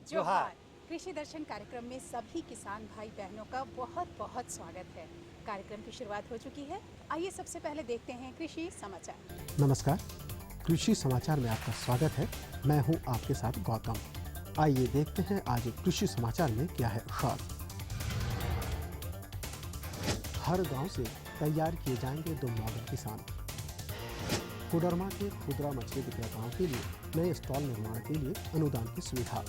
जोहार। कृषि दर्शन कार्यक्रम में सभी किसान भाई बहनों का बहुत बहुत स्वागत है। कार्यक्रम की शुरुआत हो चुकी है। आइए सबसे पहले देखते हैं कृषि समाचार। नमस्कार, कृषि समाचार में आपका स्वागत है। मैं हूं आपके साथ गौतम। आइए देखते हैं आज कृषि समाचार में क्या है खास। हर गांव से तैयार किए जाएंगे 2 मॉडल किसान। कोडरमा के खुदरा मछली विक्रेताओं के लिए नए स्टॉल निर्माण के लिए अनुदान की सुविधा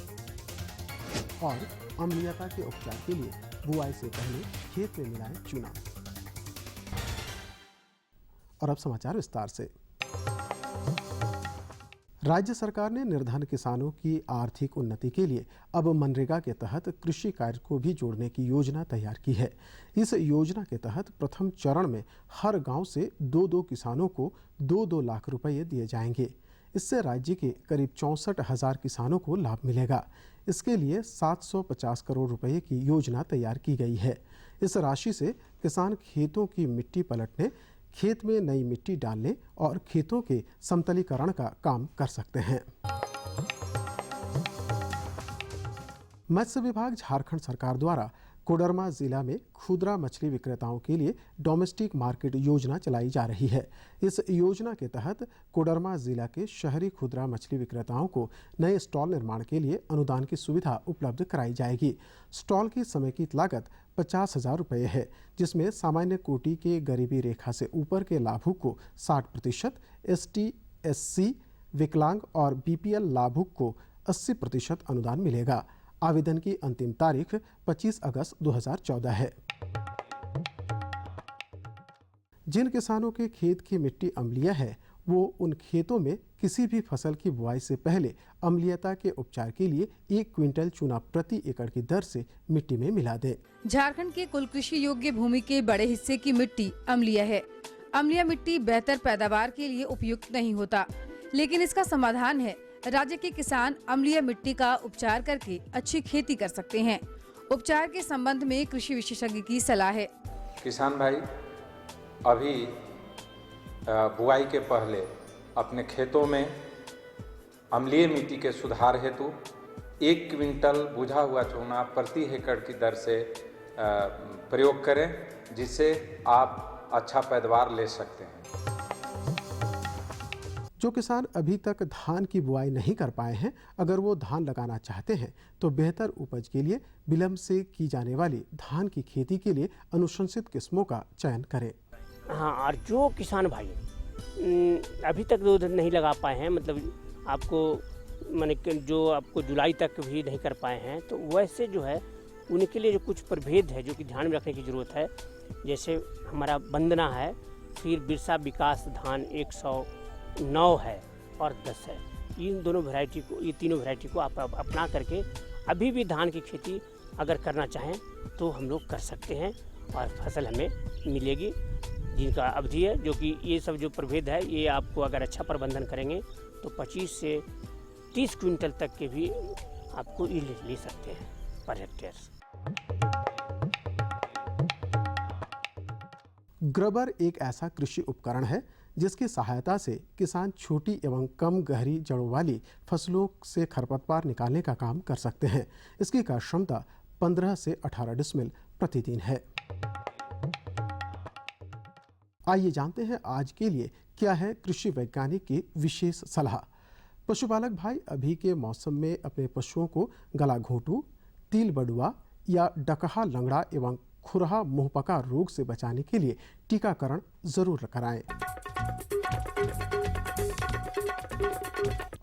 और अम्लीयता के उपचार के लिए बुआई से पहले खेत में मिलाएं चूना। और अब समाचार विस्तार से। राज्य सरकार ने निर्धन किसानों की आर्थिक उन्नति के लिए अब मनरेगा के तहत कृषि कार्य को भी जोड़ने की योजना तैयार की है। इस योजना के तहत प्रथम चरण में हर गांव से 2-2 किसानों को 2-2 लाख रुपए दिए जाएंगे। इससे राज्य के करीब 64,000 किसानों को लाभ मिलेगा। इसके लिए 750 करोड़ रुपए की योजना तैयार की गई है। इस राशि से किसान खेतों की मिट्टी पलटने, खेत में नई मिट्टी डालने और खेतों के समतलीकरण का काम कर सकते हैं। मत्स्य विभाग झारखंड सरकार द्वारा कोडरमा जिला में खुदरा मछली विक्रेताओं के लिए डोमेस्टिक मार्केट योजना चलाई जा रही है। इस योजना के तहत कोडरमा जिला के शहरी खुदरा मछली विक्रेताओं को नए स्टॉल निर्माण के लिए अनुदान की सुविधा उपलब्ध कराई जाएगी। स्टॉल की समेकित लागत 50,000 रुपये है, जिसमें सामान्य कोटि के गरीबी रेखा से ऊपर के लाभुक को 60%, ST, SC, विकलांग और BPL लाभुक को 80% अनुदान मिलेगा। आवेदन की अंतिम तारीख 25 अगस्त 2014 है। जिन किसानों के खेत की मिट्टी अम्लीय है, वो उन खेतों में किसी भी फसल की बुआई से पहले अम्लीयता के उपचार के लिए 1 क्विंटल चूना प्रति एकड़ की दर से मिट्टी में मिला दें। झारखंड के कुल कृषि योग्य भूमि के बड़े हिस्से की मिट्टी अम्लीय है। अम्लीय मिट्टी बेहतर पैदावार के लिए उपयुक्त नहीं होता, लेकिन इसका समाधान है। राज्य के किसान अम्लीय मिट्टी का उपचार करके अच्छी खेती कर सकते हैं। उपचार के संबंध में कृषि विशेषज्ञ की सलाह है। किसान भाई अभी बुआई के पहले अपने खेतों में अम्लीय मिट्टी के सुधार हेतु 1 क्विंटल बुझा हुआ चूना प्रति एकड़ की दर से प्रयोग करें, जिससे आप अच्छा पैदावार ले सकते हैं। जो किसान अभी तक धान की बुआई नहीं कर पाए हैं, अगर वो धान लगाना चाहते हैं तो बेहतर उपज के लिए विलंब से की जाने वाली धान की खेती के लिए अनुशंसित किस्मों का चयन करें। हाँ, और जो किसान भाई अभी तक दूध नहीं लगा पाए हैं, मतलब आपको माने जो आपको जुलाई तक भी नहीं कर पाए हैं, तो वैसे जो है उनके लिए जो कुछ प्रभेद है जो कि ध्यान में रखने की ज़रूरत है। जैसे हमारा वंदना है, फिर बिरसा विकास धान 109 है और 10 है। इन दोनों वैरायटी को, ये तीनों वैरायटी को आप अपना करके अभी भी धान की खेती अगर करना चाहें तो हम लोग कर सकते हैं और फसल हमें मिलेगी, जिनका अवधि है। जो कि ये सब जो प्रभेद है, ये आपको अगर अच्छा प्रबंधन करेंगे तो 25 से 30 क्विंटल तक के भी आपको यील्ड ले सकते हैं पर हेक्टेयर। ग्रबर एक ऐसा कृषि उपकरण है जिसकी सहायता से किसान छोटी एवं कम गहरी जड़ों वाली फसलों से खरपतवार निकालने का काम कर सकते हैं। इसकी कार्य क्षमता 15 से 18 डिसमिल प्रतिदिन है। आइए जानते हैं आज के लिए क्या है कृषि वैज्ञानिक की विशेष सलाह। पशुपालक भाई अभी के मौसम में अपने पशुओं को गला घोंटू, तिल बड़ुआ या डकहा लंगड़ा एवं खुरहा मुंहपका रोग से बचाने के लिए टीकाकरण जरूर कराएं।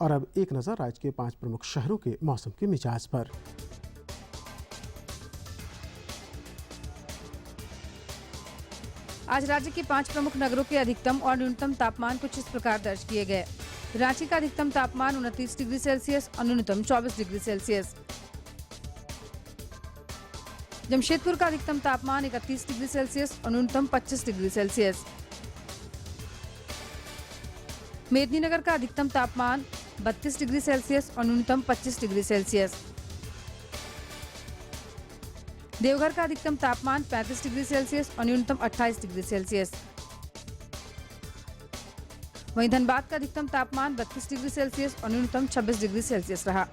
और अब एक नज़र राज्य के 5 प्रमुख शहरों के मौसम के मिजाज पर। आज राज्य के 5 प्रमुख नगरों के अधिकतम और न्यूनतम तापमान कुछ इस प्रकार दर्ज किए गए। रांची का अधिकतम तापमान 29 डिग्री सेल्सियस और न्यूनतम 24 डिग्री सेल्सियस। जमशेदपुर का अधिकतम तापमान 31 डिग्री सेल्सियस और न्यूनतम 25 डिग्री सेल्सियस। मेदिनीनगर का अधिकतम तापमान 32 डिग्री सेल्सियस और न्यूनतम 25 डिग्री सेल्सियस। देवघर का अधिकतम तापमान 35 डिग्री सेल्सियस और न्यूनतम 28 डिग्री सेल्सियस। वहीं धनबाद का अधिकतम तापमान 32 डिग्री सेल्सियस और न्यूनतम 26 डिग्री सेल्सियस रहा।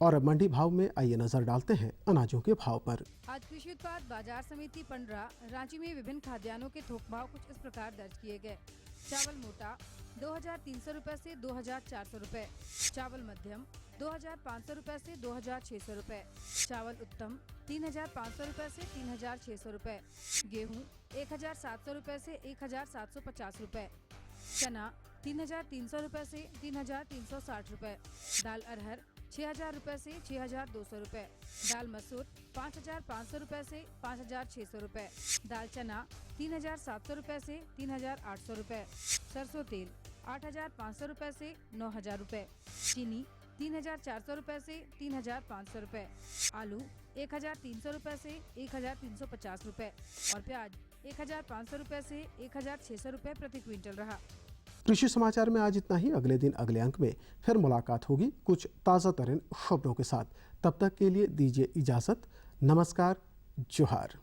और अब मंडी भाव में आइए नजर डालते हैं अनाजों के भाव पर। आज कृषि उत्पाद बाजार समिति पंडरा रांची में विभिन्न खाद्यान्नों के थोक भाव कुछ इस प्रकार दर्ज किए गए। चावल मोटा 2300 रुपए से 2400 रुपए, चावल मध्यम 2500 रुपए से 2600 रुपए, चावल उत्तम 3500 रुपए से 3600 रुपए, गेहूं 1700 रुपए से 1750 रुपए, चना 3300 रुपए से 3360 रुपए, दाल अरहर 6000 रुपए से 6200 रुपए, दाल मसूर 5500 रुपए से 5600 रुपए, दाल चना 3700 रुपए से 3800 रुपए, सरसों तेल 8500 रुपए से 9000 रुपए, चीनी 3400 रुपए से 3500 रुपए, आलू 1300 रुपए से 1350 रुपए और प्याज 1500 रुपए से 1600 रुपए प्रति क्विंटल रहा। कृषि समाचार में आज इतना ही। अगले दिन अगले अंक में फिर मुलाकात होगी कुछ ताज़ा तरीन खबरों के साथ। तब तक के लिए दीजिए इजाज़त। नमस्कार, जोहार।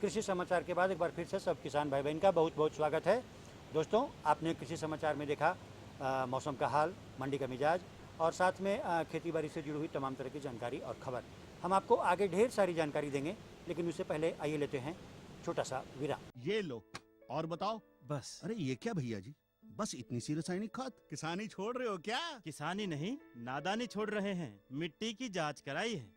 कृषि समाचार के बाद एक बार फिर से सब किसान भाई बहन का बहुत बहुत स्वागत है। दोस्तों, आपने कृषि समाचार में देखा मौसम का हाल, मंडी का मिजाज और साथ में खेती बाड़ी से जुड़ी हुई तमाम तरह की जानकारी और खबर। हम आपको आगे ढेर सारी जानकारी देंगे, लेकिन उससे पहले आइए लेते हैं छोटा सा विराम। ये लो और बताओ। बस। अरे ये क्या भैया जी, बस इतनी सी रासायनिक खाद? किसानी छोड़ रहे हो क्या? किसानी नहीं, नादानी छोड़ रहे हैं। मिट्टी की जांच कराई है।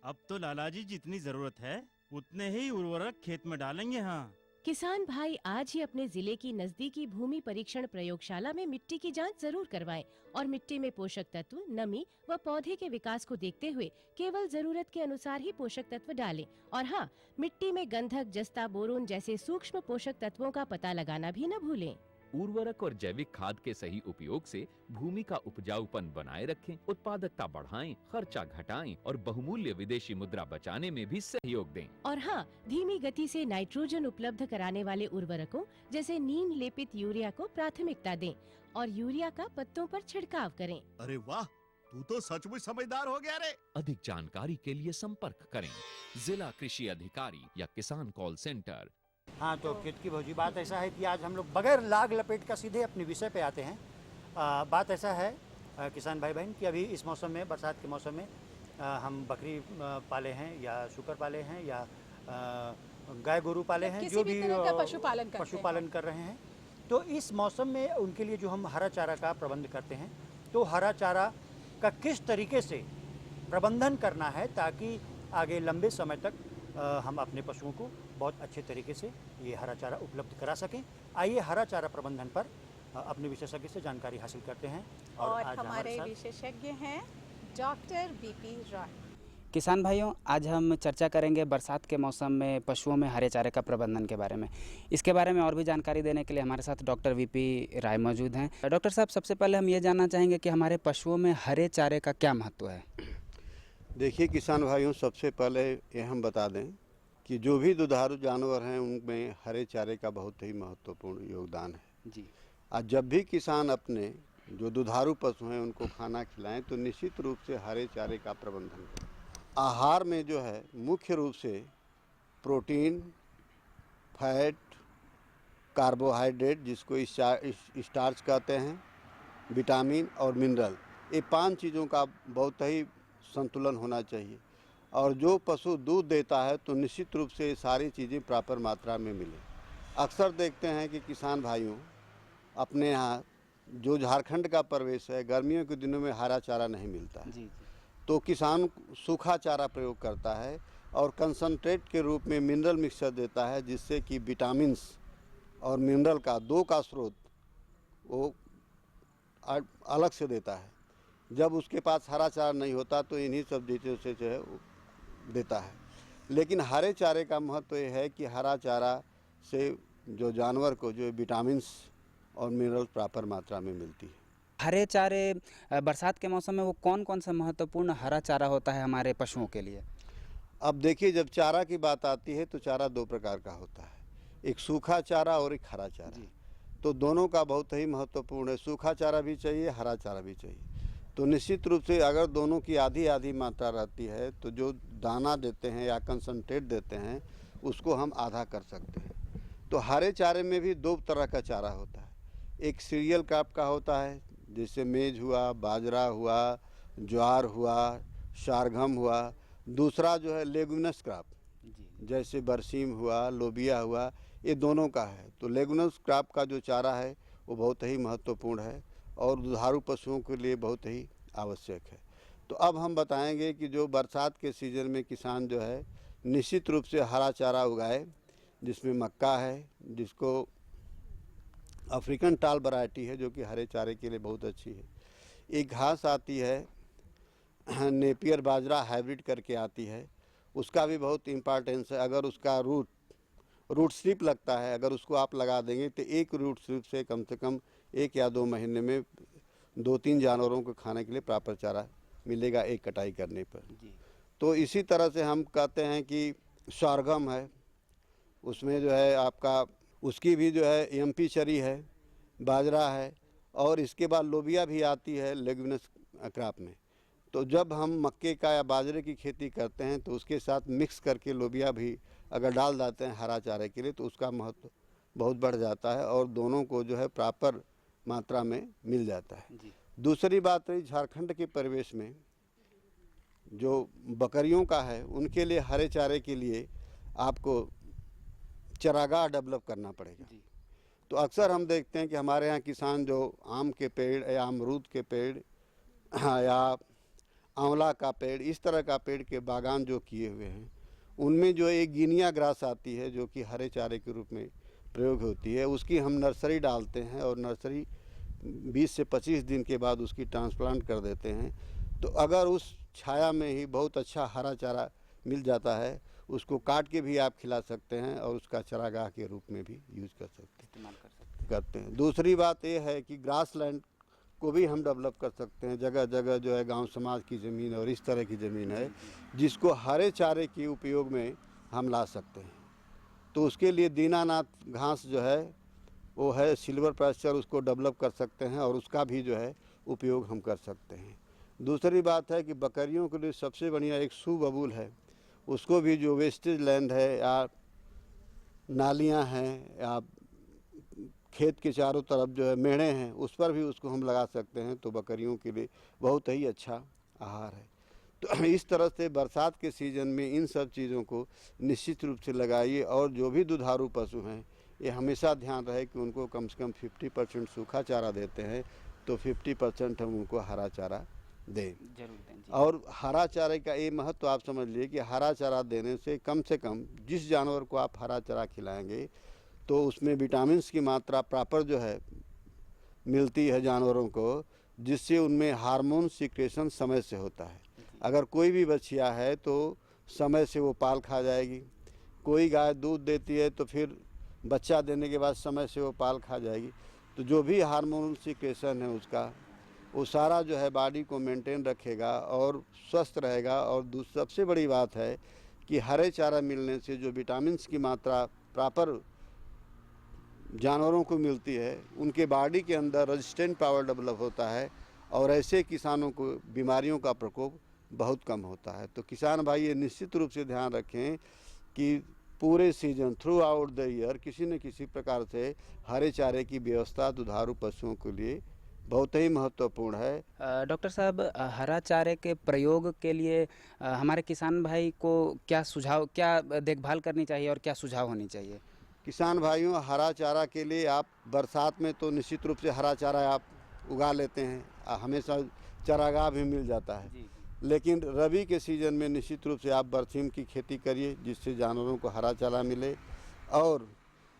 अब तो लालाजी जितनी जरूरत है उतने ही उर्वरक खेत में डालेंगे। हाँ, किसान भाई आज ही अपने जिले की नजदीकी भूमि परीक्षण प्रयोगशाला में मिट्टी की जांच जरूर करवाएं और मिट्टी में पोषक तत्व, नमी व पौधे के विकास को देखते हुए केवल जरूरत के अनुसार ही पोषक तत्व डालें। और हाँ, मिट्टी में गंधक, जस्ता, बोरोन जैसे सूक्ष्म पोषक तत्वों का पता लगाना भी न भूलें। उर्वरक और जैविक खाद के सही उपयोग से भूमि का उपजाऊपन बनाए रखें, उत्पादकता बढ़ाएं, खर्चा घटाएं और बहुमूल्य विदेशी मुद्रा बचाने में भी सहयोग दें। और हाँ, धीमी गति से नाइट्रोजन उपलब्ध कराने वाले उर्वरकों जैसे नीम लेपित यूरिया को प्राथमिकता दें और यूरिया का पत्तों पर छिड़काव करें। अरे वाह, तू तो सचमुच समझदार हो गया रे। अधिक जानकारी के लिए संपर्क करें जिला कृषि अधिकारी या किसान कॉल सेंटर। हाँ, तो खेत की भौजी, बात ऐसा है कि आज हम लोग बगैर लाग लपेट का सीधे अपने विषय पे आते हैं। बात ऐसा है किसान भाई बहन कि अभी इस मौसम में, बरसात के मौसम में हम बकरी पाले हैं या सूकर पाले हैं या गाय गोरू पाले हैं, जो भी पशुपालन कर रहे हैं, तो इस मौसम में उनके लिए जो हम हरा चारा का प्रबंध करते हैं, तो हरा चारा का किस तरीके से प्रबंधन करना है ताकि आगे लंबे समय तक हम अपने पशुओं को बहुत अच्छे तरीके से ये हरा चारा उपलब्ध करा सकें। आइए हरा चारा प्रबंधन पर अपने विशेषज्ञ से जानकारी हासिल करते हैं। और हमारे विशेषज्ञ हैं डॉक्टर बीपी रॉय। किसान भाइयों, आज हम चर्चा करेंगे बरसात के मौसम में पशुओं में हरे चारे का प्रबंधन के बारे में। इसके बारे में और भी जानकारी देने के लिए हमारे साथ डॉक्टर वीपी राय मौजूद हैं। डॉक्टर साहब, सबसे पहले हम ये जानना चाहेंगे कि हमारे पशुओं में हरे चारे का क्या महत्व है? देखिए किसान भाइयों, सबसे पहले ये हम बता दें कि जो भी दुधारू जानवर हैं उनमें हरे चारे का बहुत ही महत्वपूर्ण योगदान है जी। आज जब भी किसान अपने जो दुधारू पशु हैं उनको खाना खिलाएं तो निश्चित रूप से हरे चारे का प्रबंधन करें। आहार में जो है मुख्य रूप से प्रोटीन, फैट, कार्बोहाइड्रेट जिसको स्टार्च कहते हैं, विटामिन और मिनरल, ये 5 चीज़ों का बहुत ही संतुलन होना चाहिए। और जो पशु दूध देता है तो निश्चित रूप से ये सारी चीज़ें प्रॉपर मात्रा में मिले। अक्सर देखते हैं कि किसान भाइयों अपने यहाँ जो झारखंड का प्रवेश है, गर्मियों के दिनों में हरा चारा नहीं मिलता है। जी। तो किसान सूखा चारा प्रयोग करता है और कंसंट्रेट के रूप में मिनरल मिक्सचर देता है, जिससे कि विटामिन्स और मिनरल का दो का स्रोत वो अलग से देता है। जब उसके पास हरा चारा नहीं होता तो इन्हीं सब चीज़ों से जो है वो देता है। लेकिन हरे चारे का महत्व ये है कि हरा चारा से जो जानवर को जो विटामिन्स और मिनरल प्रॉपर मात्रा में मिलती है। हरे चारे बरसात के मौसम में वो कौन कौन सा महत्वपूर्ण हरा चारा होता है हमारे पशुओं के लिए? अब देखिए, जब चारा की बात आती है तो चारा दो प्रकार का होता है, एक सूखा चारा और एक हरा चारा। तो दोनों का बहुत ही महत्वपूर्ण है, सूखा चारा भी चाहिए, हरा चारा भी चाहिए। तो निश्चित रूप से अगर दोनों की आधी आधी मात्रा रहती है तो जो दाना देते हैं या कंसंट्रेट देते हैं उसको हम आधा कर सकते हैं। तो हरे चारे में भी दो तरह का चारा होता है, एक सीरियल क्रॉप का होता है जैसे मेज हुआ, बाजरा हुआ, ज्वार हुआ, शारगम हुआ। दूसरा जो है लेगुमिनस क्रॉप जैसे बरसीम हुआ, लोबिया हुआ, ये दोनों का है। तो लेगुमिनस क्रॉप का जो चारा है वो बहुत ही महत्वपूर्ण है और दुधारू पशुओं के लिए बहुत ही आवश्यक है। तो अब हम बताएंगे कि जो बरसात के सीज़न में किसान जो है निश्चित रूप से हरा चारा उगाए, जिसमें मक्का है, जिसको अफ्रीकन टाल वैरायटी है जो कि हरे चारे के लिए बहुत अच्छी है। एक घास आती है नेपियर बाजरा हाइब्रिड करके आती है, उसका भी बहुत इम्पोर्टेंस है। अगर उसका रूट स्ट्रिप लगता है, अगर उसको आप लगा देंगे तो एक रूट स्ट्रिप से कम 1 या 2 महीने में 2-3 जानवरों को खाने के लिए प्रॉपर चारा मिलेगा एक कटाई करने पर। तो इसी तरह से हम कहते हैं कि शारगम है, उसमें जो है आपका उसकी भी जो है एमपी चरी है, बाजरा है और इसके बाद लोबिया भी आती है लेगुमिनस क्रॉप में। तो जब हम मक्के का या बाजरे की खेती करते हैं तो उसके साथ मिक्स करके लोबिया भी अगर डाल देते हैं हरा चारे के लिए तो उसका महत्व बहुत बढ़ जाता है और दोनों को जो है प्रॉपर मात्रा में मिल जाता है। दूसरी बात है, झारखंड के परिवेश में जो बकरियों का है उनके लिए हरे चारे के लिए आपको चरागाह डेवलप करना पड़ेगा। तो अक्सर हम देखते हैं कि हमारे यहाँ किसान जो आम के पेड़ या अमरूद के पेड़ या आंवला का पेड़, इस तरह का पेड़ के बागान जो किए हुए हैं उनमें जो एक गिनिया ग्रास आती है जो कि हरे चारे के रूप में प्रयोग होती है, उसकी हम नर्सरी डालते हैं और नर्सरी 20 से 25 दिन के बाद उसकी ट्रांसप्लांट कर देते हैं। तो अगर उस छाया में ही बहुत अच्छा हरा चारा मिल जाता है, उसको काट के भी आप खिला सकते हैं और उसका चरागाह के रूप में भी यूज कर सकते हैं। दूसरी बात ये है कि ग्रास लैंड को भी हम डेवलप कर सकते हैं। जगह जगह जो है गांव समाज की ज़मीन और इस तरह की ज़मीन है जिसको हरे चारे के उपयोग में हम ला सकते हैं। तो उसके लिए दीनानाथ घास जो है वो है सिल्वर पैस्चर, उसको डेवलप कर सकते हैं और उसका भी जो है उपयोग हम कर सकते हैं। दूसरी बात है कि बकरियों के लिए सबसे बढ़िया एक सू बबूल है, उसको भी जो वेस्टेज लैंड है या नालियाँ हैं या खेत के चारों तरफ जो है मेढ़े हैं उस पर भी उसको हम लगा सकते हैं। तो बकरियों के लिए बहुत ही अच्छा आहार है। तो इस तरह से बरसात के सीज़न में इन सब चीज़ों को निश्चित रूप से लगाइए और जो भी दुधारू पशु हैं ये हमेशा ध्यान रहे कि उनको कम से कम 50% सूखा चारा देते हैं तो 50% हम उनको हरा चारा दें। और हरा चारे का ये महत्व आप समझ लीजिए कि हरा चारा देने से कम जिस जानवर को आप हरा चारा खिलाएंगे तो उसमें विटामिन्स की मात्रा प्रॉपर जो है मिलती है जानवरों को, जिससे उनमें हार्मोन सिक्रेशन समय से होता है। अगर कोई भी बछिया है तो समय से वो पाल खा जाएगी, कोई गाय दूध देती है तो फिर बच्चा देने के बाद समय से वो पाल खा जाएगी। तो जो भी हार्मोन सिक्रेशन है उसका वो सारा जो है बॉडी को मेंटेन रखेगा और स्वस्थ रहेगा। और सबसे बड़ी बात है कि हरे चारा मिलने से जो विटामिन्स की मात्रा प्रॉपर जानवरों को मिलती है उनके बॉडी के अंदर रेजिस्टेंट पावर डेवलप होता है और ऐसे किसानों को बीमारियों का प्रकोप बहुत कम होता है। तो किसान भाई ये निश्चित रूप से ध्यान रखें कि पूरे season through out the year किसी न किसी प्रकार से हरे चारे की व्यवस्था दुधारू पशुओं के लिए बहुत ही महत्वपूर्ण है। डॉक्टर साहब, हरा चारे के प्रयोग के लिए हमारे किसान भाई को क्या देखभाल करनी चाहिए और क्या सुझाव होनी चाहिए? किसान भाइयों, हरा चारा के लिए आप बरसात में तो निश्चित रूप से हरा चारा आप उगा लेते हैं, हमेशा चारागाह भी मिल जाता है। लेकिन रबी के सीज़न में निश्चित रूप से आप बरसीम की खेती करिए, जिससे जानवरों को हरा चारा मिले। और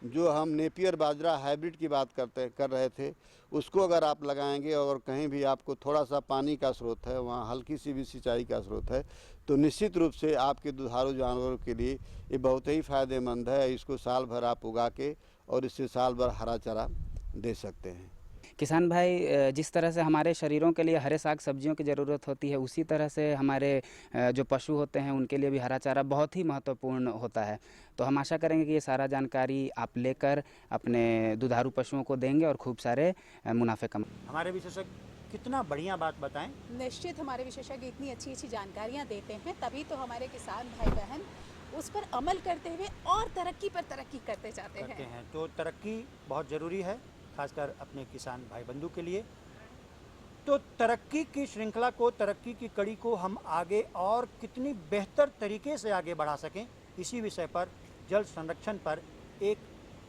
जो हम नेपियर बाजरा हाइब्रिड की बात कर रहे थे, उसको अगर आप लगाएंगे और कहीं भी आपको थोड़ा सा पानी का स्रोत है, वहाँ हल्की सी भी सिंचाई का स्रोत है, तो निश्चित रूप से आपके दुधारू जानवरों के लिए ये बहुत ही फ़ायदेमंद है। इसको साल भर आप उगा के और इससे साल भर हरा चारा दे सकते हैं। किसान भाई, जिस तरह से हमारे शरीरों के लिए हरे साग सब्जियों की ज़रूरत होती है, उसी तरह से हमारे जो पशु होते हैं उनके लिए भी हरा चारा बहुत ही महत्वपूर्ण होता है। तो हम आशा करेंगे कि ये सारा जानकारी आप लेकर अपने दुधारू पशुओं को देंगे और खूब सारे मुनाफे कमाएंगे। हमारे विशेषज्ञ कितना बढ़िया बात बताएं। निश्चित हमारे विशेषज्ञ इतनी अच्छी अच्छी जानकारियाँ देते हैं, तभी तो हमारे किसान भाई बहन उस पर अमल करते हुए और तरक्की पर तरक्की करते जाते हैं। तो तरक्की बहुत ज़रूरी है, खासकर अपने किसान भाई बंधु के लिए। तो तरक्की की श्रृंखला को, तरक्की की कड़ी को हम आगे और कितनी बेहतर तरीके से आगे बढ़ा सकें, इसी विषय पर जल संरक्षण पर एक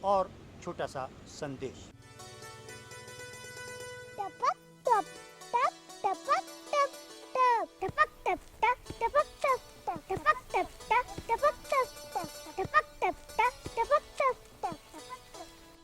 और छोटा सा संदेश। टपक टप टप टपक टप टप टपक टप टप टपक टप टपक टप टप टपक टप टपक टप टप टपक टप।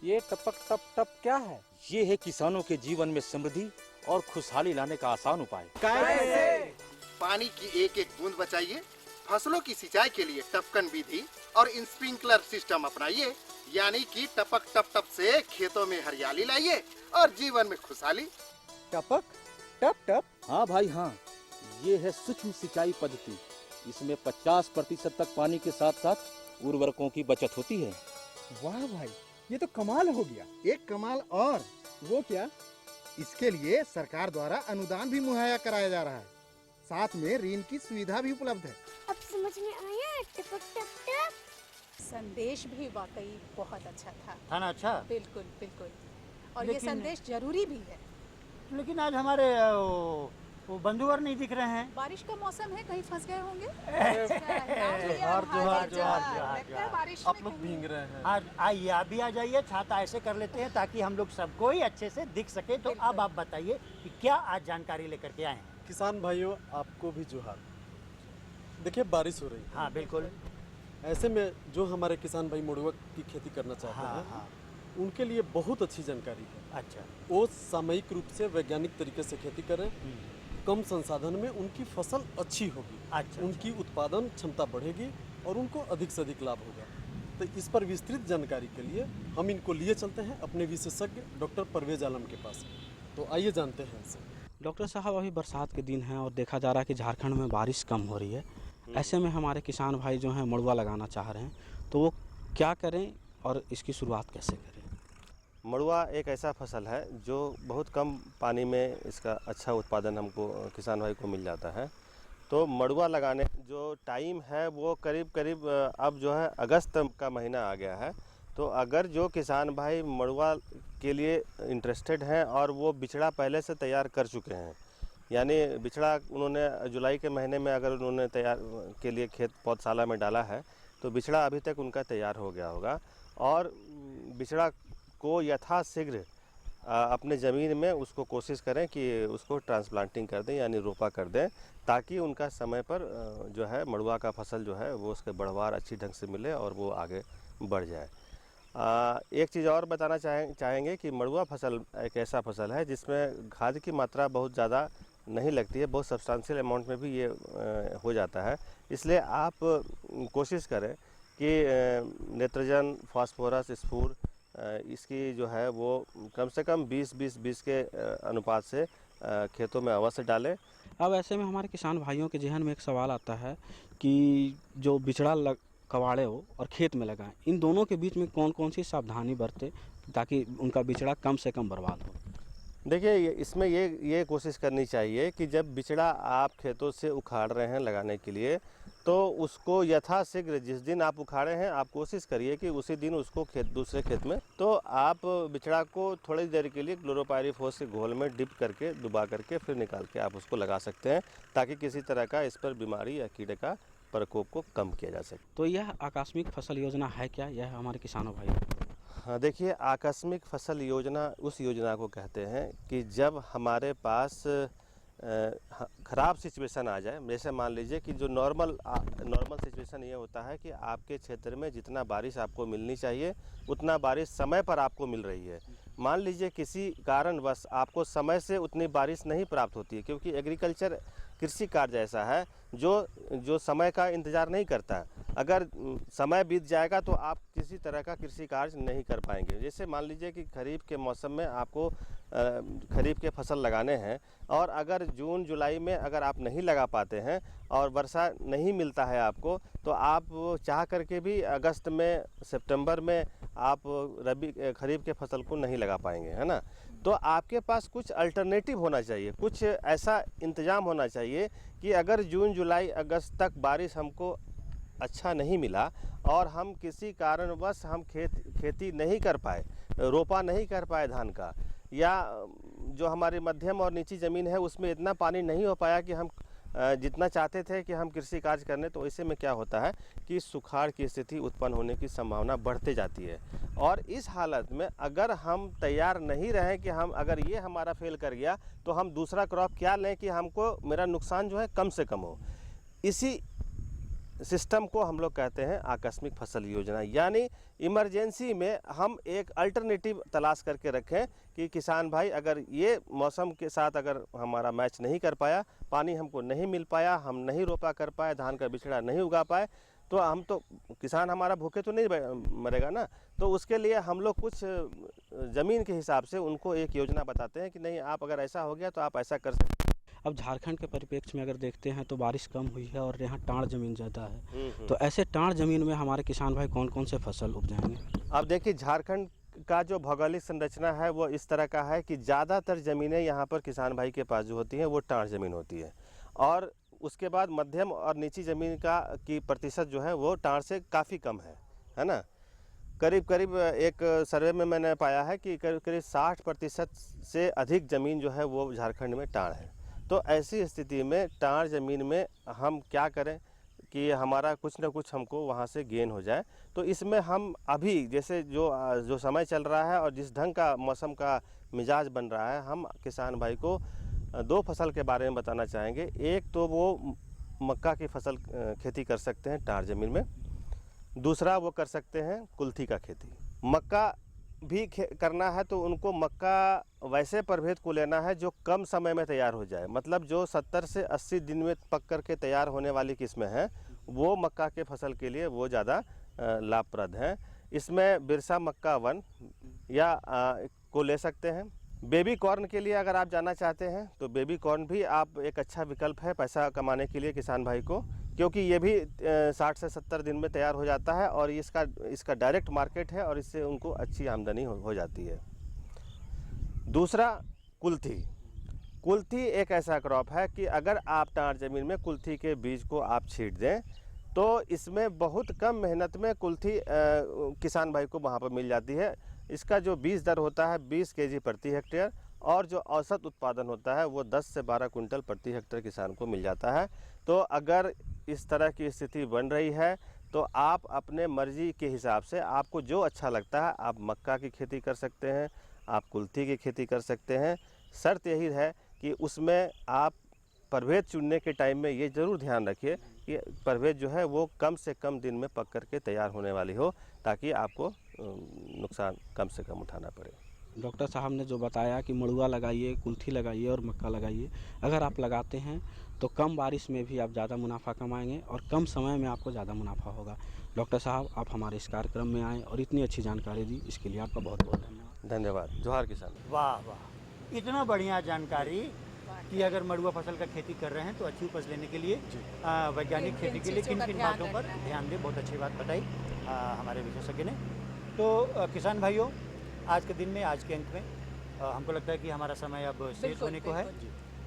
ये टपक टप टप क्या है? ये है किसानों के जीवन में समृद्धि और खुशहाली लाने का आसान उपाय। कैसे? पानी की एक एक बूंद बचाइए, फसलों की सिंचाई के लिए टपकन विधि और स्प्रिंकलर सिस्टम अपनाइए, यानी कि टपक टप टप से खेतों में हरियाली लाइए और जीवन में खुशहाली। टपक टप टप? हाँ भाई हाँ, ये है सूक्ष्म सिंचाई पद्धति। इसमें 50% तक पानी के साथ साथ उर्वरकों की बचत होती है। वाह भाई, ये तो कमाल हो गया। एक कमाल और, वो क्या? इसके लिए सरकार द्वारा अनुदान भी मुहैया कराया जा रहा है, साथ में ऋण की सुविधा भी उपलब्ध है। अब समझ में आया टपक टप टप। संदेश भी वाकई बहुत अच्छा था ना? अच्छा, बिल्कुल बिल्कुल, और ये संदेश जरूरी भी है। लेकिन आज हमारे वो बंधुवर नहीं दिख रहे हैं। बारिश का मौसम है, कहीं फंस गए होंगे। आप लोग भीग रहे हैं। आज आइए, आप भी आ जाइए, छाता ऐसे कर लेते हैं ताकि हम लोग सबको ही अच्छे से दिख सके। तो अब आप बताइए कि क्या आज जानकारी लेकर के आए हैं। किसान भाइयों, आपको भी जोहार। देखिए, बारिश हो रही है। हाँ बिल्कुल। ऐसे में जो हमारे किसान भाई मड़ुआ की खेती करना चाहते हैं, उनके लिए बहुत अच्छी जानकारी है। अच्छा। वो सामयिक रूप से वैज्ञानिक तरीके से खेती करें, कम संसाधन में उनकी फसल अच्छी होगी। अच्छा। उनकी उत्पादन क्षमता बढ़ेगी और उनको अधिक से अधिक लाभ होगा। तो इस पर विस्तृत जानकारी के लिए हम इनको लिए चलते हैं अपने विशेषज्ञ डॉक्टर परवेज आलम के पास। तो आइए जानते हैं इनसे। डॉक्टर साहब, अभी बरसात के दिन हैं और देखा जा रहा है कि झारखंड में बारिश कम हो रही है। ऐसे में हमारे किसान भाई जो हैं मड़ुआ लगाना चाह रहे हैं, तो वो क्या करें और इसकी शुरुआत कैसे करें? मड़ुआ एक ऐसा फसल है जो बहुत कम पानी में इसका अच्छा उत्पादन हमको किसान भाई को मिल जाता है। तो मड़ुआ लगाने जो टाइम है वो करीब करीब अब जो है अगस्त का महीना आ गया है। तो अगर जो किसान भाई मड़ुआ के लिए इंटरेस्टेड हैं और वो बिचड़ा पहले से तैयार कर चुके हैं, यानी बिचड़ा उन्होंने जुलाई के महीने में अगर उन्होंने तैयार के लिए खेत पौधशाला में डाला है, तो बिचड़ा अभी तक उनका तैयार हो गया होगा। और बिचड़ा को यथाशीघ्र अपने ज़मीन में उसको कोशिश करें कि उसको ट्रांसप्लांटिंग कर दें, यानी रोपा कर दें, ताकि उनका समय पर जो है मड़ुआ का फसल जो है वो उसके बढ़वार अच्छी ढंग से मिले और वो आगे बढ़ जाए। एक चीज़ और बताना चाहेंगे कि मड़ुआ फसल एक ऐसा फसल है जिसमें खाद की मात्रा बहुत ज़्यादा नहीं लगती है, बहुत सब्सटेंशियल अमाउंट में भी ये हो जाता है। इसलिए आप कोशिश करें कि नाइट्रोजन, फास्फोरस, स्फूर इसकी जो है वो कम से कम 20-20-20 के अनुपात से खेतों में अवश्य डालें। अब ऐसे में हमारे किसान भाइयों के जहन में एक सवाल आता है कि जो बिचड़ा कबाड़े हो और खेत में लगाएं, इन दोनों के बीच में कौन कौन सी सावधानी बरतें ताकि उनका बिचड़ा कम से कम बर्बाद हो? देखिए, इसमें ये कोशिश करनी चाहिए कि जब बिचड़ा आप खेतों से उखाड़ रहे हैं लगाने के लिए, तो उसको यथाशीघ्र जिस दिन आप उखाड़े हैं आप कोशिश करिए कि उसी दिन उसको दूसरे खेत में, तो आप बिचड़ा को थोड़ी देर के लिए क्लोरोपाइरीफॉस के घोल में डिप करके डुबा करके फिर निकाल के आप उसको लगा सकते हैं, ताकि किसी तरह का इस पर बीमारी या कीड़े का प्रकोप को कम किया जा सके। तो यह आकस्मिक फसल योजना है क्या? यह हमारे किसानों भाई? हाँ, देखिए, आकस्मिक फसल योजना उस योजना को कहते हैं कि जब हमारे पास ख़राब सिचुएशन आ जाए, जैसे मान लीजिए कि जो नॉर्मल सिचुएशन ये होता है कि आपके क्षेत्र में जितना बारिश आपको मिलनी चाहिए उतना बारिश समय पर आपको मिल रही है। मान लीजिए किसी कारणवश आपको समय से उतनी बारिश नहीं प्राप्त होती है, क्योंकि एग्रीकल्चर कृषि कार्य ऐसा है जो समय का इंतज़ार नहीं करता। अगर समय बीत जाएगा तो आप किसी तरह का कृषि कार्य नहीं कर पाएंगे। जैसे मान लीजिए कि खरीफ के मौसम में आपको खरीफ के फसल लगाने हैं और अगर जून जुलाई में अगर आप नहीं लगा पाते हैं और वर्षा नहीं मिलता है आपको, तो आप चाह करके भी अगस्त में सितंबर में आप खरीफ के फसल को नहीं लगा पाएंगे, है ना। तो आपके पास कुछ अल्टरनेटिव होना चाहिए, कुछ ऐसा इंतज़ाम होना चाहिए कि अगर जून जुलाई अगस्त तक बारिश हमको अच्छा नहीं मिला और हम किसी कारणवश हम खेती नहीं कर पाए, रोपा नहीं कर पाए धान का, या जो हमारी मध्यम और नीची ज़मीन है उसमें इतना पानी नहीं हो पाया कि हम जितना चाहते थे कि हम कृषि कार्य करने, तो ऐसे में क्या होता है कि सुखाड़ की स्थिति उत्पन्न होने की संभावना बढ़ते जाती है। और इस हालत में अगर हम तैयार नहीं रहें कि हम अगर ये हमारा फेल कर गया तो हम दूसरा क्रॉप क्या लें कि हमको मेरा नुकसान जो है कम से कम हो, इसी सिस्टम को हम लोग कहते हैं आकस्मिक फसल योजना। यानी इमरजेंसी में हम एक अल्टरनेटिव तलाश करके रखें कि किसान भाई अगर ये मौसम के साथ अगर हमारा मैच नहीं कर पाया, पानी हमको नहीं मिल पाया, हम नहीं रोपा कर पाए, धान का बिचड़ा नहीं उगा पाए, तो हम तो किसान हमारा भूखे तो नहीं मरेगा ना। तो उसके लिए हम लोग कुछ ज़मीन के हिसाब से उनको एक योजना बताते हैं कि नहीं, आप अगर ऐसा हो गया तो आप ऐसा कर सकते हैं। अब झारखंड के परिप्रेक्ष्य में अगर देखते हैं तो बारिश कम हुई है और यहाँ टाण ज़मीन ज़्यादा है, तो ऐसे टाण ज़मीन में हमारे किसान भाई कौन कौन से फसल उपजाएंगे? अब देखिए, झारखंड का जो भौगोलिक संरचना है वो इस तरह का है कि ज़्यादातर ज़मीनें यहाँ पर किसान भाई के पास जो होती हैं वो टाण ज़मीन होती है, और उसके बाद मध्यम और नीची ज़मीन की प्रतिशत जो है वो टाण से काफ़ी कम है ना। करीब एक सर्वे में मैंने पाया है कि करीब 60% से अधिक ज़मीन जो है वो झारखंड में टाण है। तो ऐसी स्थिति में टाण ज़मीन में हम क्या करें कि हमारा कुछ ना कुछ हमको वहाँ से गेन हो जाए। तो इसमें हम अभी जैसे जो समय चल रहा है और जिस ढंग का मौसम का मिजाज बन रहा है, हम किसान भाई को 2 फसल के बारे में बताना चाहेंगे। एक तो वो मक्का की फसल खेती कर सकते हैं टाण ज़मीन में, दूसरा वो कर सकते हैं कुल्थी का खेती। मक्का भी करना है तो उनको मक्का वैसे प्रभेद को लेना है जो कम समय में तैयार हो जाए, मतलब जो 70 से 80 दिन में पक करके तैयार होने वाली किस्में हैं वो मक्का के फसल के लिए वो ज़्यादा लाभप्रद हैं। इसमें बिरसा मक्का 1 या को ले सकते हैं। बेबी कॉर्न के लिए अगर आप जाना चाहते हैं तो बेबी कॉर्न भी आप एक अच्छा विकल्प है पैसा कमाने के लिए किसान भाई को, क्योंकि ये भी 60 से 70 दिन में तैयार हो जाता है और इसका डायरेक्ट मार्केट है और इससे उनको अच्छी आमदनी हो जाती है। दूसरा कुल्थी एक ऐसा क्रॉप है कि अगर आप टाण ज़मीन में कुल्थी के बीज को आप छींट दें तो इसमें बहुत कम मेहनत में कुल्थी किसान भाई को वहाँ पर मिल जाती है। इसका जो बीज दर होता है 20 केजी प्रति हेक्टेयर और जो औसत उत्पादन होता है वो 10 से 12 कुंटल प्रति हेक्टेयर किसान को मिल जाता है। तो अगर इस तरह की स्थिति बन रही है तो आप अपने मर्जी के हिसाब से आपको जो अच्छा लगता है आप मक्का की खेती कर सकते हैं, आप कुल्थी की खेती कर सकते हैं। शर्त यही है कि उसमें आप प्रभेद चुनने के टाइम में ये ज़रूर ध्यान रखिए कि प्रभेद जो है वो कम से कम दिन में पक करके तैयार होने वाली हो, ताकि आपको नुकसान कम से कम उठाना पड़े। डॉक्टर साहब ने जो बताया कि मड़ुआ लगाइए, कुल्थी लगाइए और मक्का लगाइए, अगर आप लगाते हैं तो कम बारिश में भी आप ज़्यादा मुनाफा कमाएंगे और कम समय में आपको ज़्यादा मुनाफा होगा। डॉक्टर साहब, आप हमारे इस कार्यक्रम में आए और इतनी अच्छी जानकारी दी, इसके लिए आपका बहुत बहुत धन्यवाद। धन्यवाद। जोहार किसान। वाह वाह, इतना बढ़िया जानकारी कि अगर मड़ुआ फसल का खेती कर रहे हैं तो अच्छी उपज लेने के लिए वैज्ञानिक खेती के लिए किन किन बातों पर ध्यान दें। बहुत अच्छी बात बताई हमारे विशेषज्ञ ने। तो किसान भाइयों, आज के दिन में, आज के अंक में हमको लगता है कि हमारा समय अब शेष होने को है,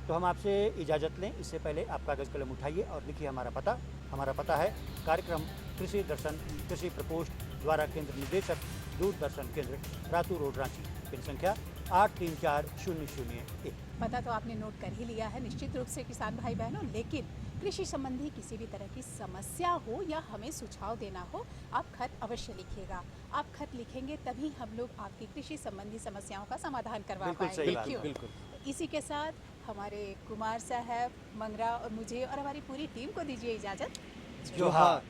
तो हम आपसे इजाज़त लें। इससे पहले आप कागज़ कलम उठाइए और लिखिए हमारा पता। हमारा पता है कार्यक्रम कृषि दर्शन कृषि प्रकोष्ठ द्वारा केंद्र निदेशक दूरदर्शन केंद्र रातू रोड रांची, पिन संख्या 834001। पता तो आपने नोट कर ही लिया है निश्चित रूप से किसान भाई बहनों, लेकिन कृषि संबंधी किसी भी तरह की समस्या हो या हमें सुझाव देना हो, आप खत अवश्य लिखिएगा। आप खत लिखेंगे तभी हम लोग आपकी कृषि संबंधी समस्याओं का समाधान करवा बिल्कुल पाएंगे। सही बात, क्यों? बिल्कुल। इसी के साथ हमारे कुमार साहब, मंगरा और मुझे और हमारी पूरी टीम को दीजिए इजाजत। जोहार।